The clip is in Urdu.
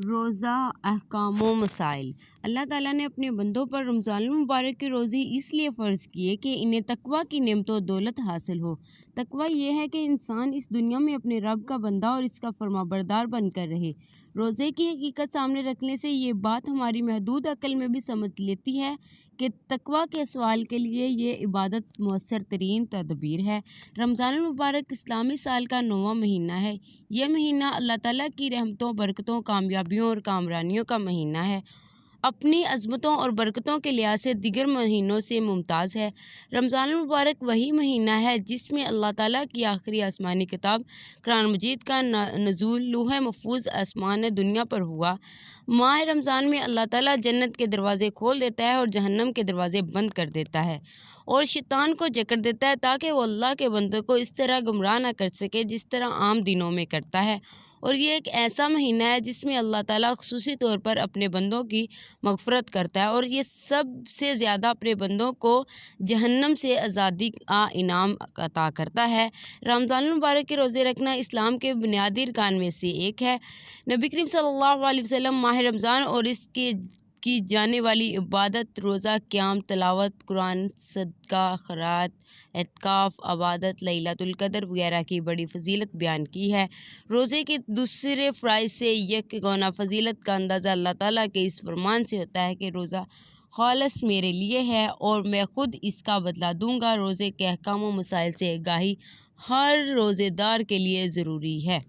روزہ احکام و مسائل۔ اللہ تعالیٰ نے اپنے بندوں پر رمضان المبارک کی روزی اس لیے فرض کی ہے کہ انہیں تقویٰ کی نعمت و دولت حاصل ہو۔ تقویٰ یہ ہے کہ انسان اس دنیا میں اپنے رب کا بندہ اور اس کا فرما بردار بن کر رہے۔ روزے کی حقیقت سامنے رکھنے سے یہ بات ہماری محدود عقل میں بھی سمجھ لیتی ہے کہ تقویٰ کے سوال کے لیے یہ عبادت مؤثر ترین تدبیر ہے۔ رمضان المبارک اسلامی سال کا 9واں مہینہ ہے۔ یہ مہینہ اللہ تعالیٰ کی رحمتوں، برکتوں، کامیابیوں اور کامرانیوں کا مہینہ ہے۔ اپنی عظمتوں اور برکتوں کے لحاظ سے دیگر مہینوں سے ممتاز ہے۔ رمضان المبارک وہی مہینہ ہے جس میں اللہ تعالیٰ کی آخری آسمانی کتاب قرآن مجید کا نزول لوح محفوظ آسمان دنیا پر ہوا۔ ماہ رمضان میں اللہ تعالیٰ جنت کے دروازے کھول دیتا ہے اور جہنم کے دروازے بند کر دیتا ہے اور شیطان کو جکڑ دیتا ہے تاکہ وہ اللہ کے بندوں کو اس طرح گمراہ نہ کر سکے جس طرح عام دنوں میں کرتا ہے۔ اور یہ ایک ایسا مہینہ ہے جس میں اللہ تعالیٰ خصوصی طور پر اپنے بندوں کی مغفرت کرتا ہے اور یہ سب سے زیادہ اپنے بندوں کو جہنم سے آزادی کا انعام عطا کرتا ہے۔ رمضان المبارک کے روزے رکھنا اسلام کے بنیادی ارکان میں سے ایک ہے۔ نبی کریم صلی اللہ علیہ وسلم ماہ رمضان اور اس کے کی جانے والی عبادت، روزہ، قیام، تلاوت قرآن، صدقہ، خیرات، اعتکاف، عبادت، لیلۃ القدر وغیرہ کی بڑی فضیلت بیان کی ہے۔ روزے کے دوسرے فرائض سے یک گونا فضیلت کا اندازہ اللہ تعالیٰ کے اس فرمان سے ہوتا ہے کہ روزہ خالص میرے لیے ہے اور میں خود اس کا بدلہ دوں گا۔ روزے کے احکام و مسائل سے آگاہی ہر روزے دار کے لیے ضروری ہے۔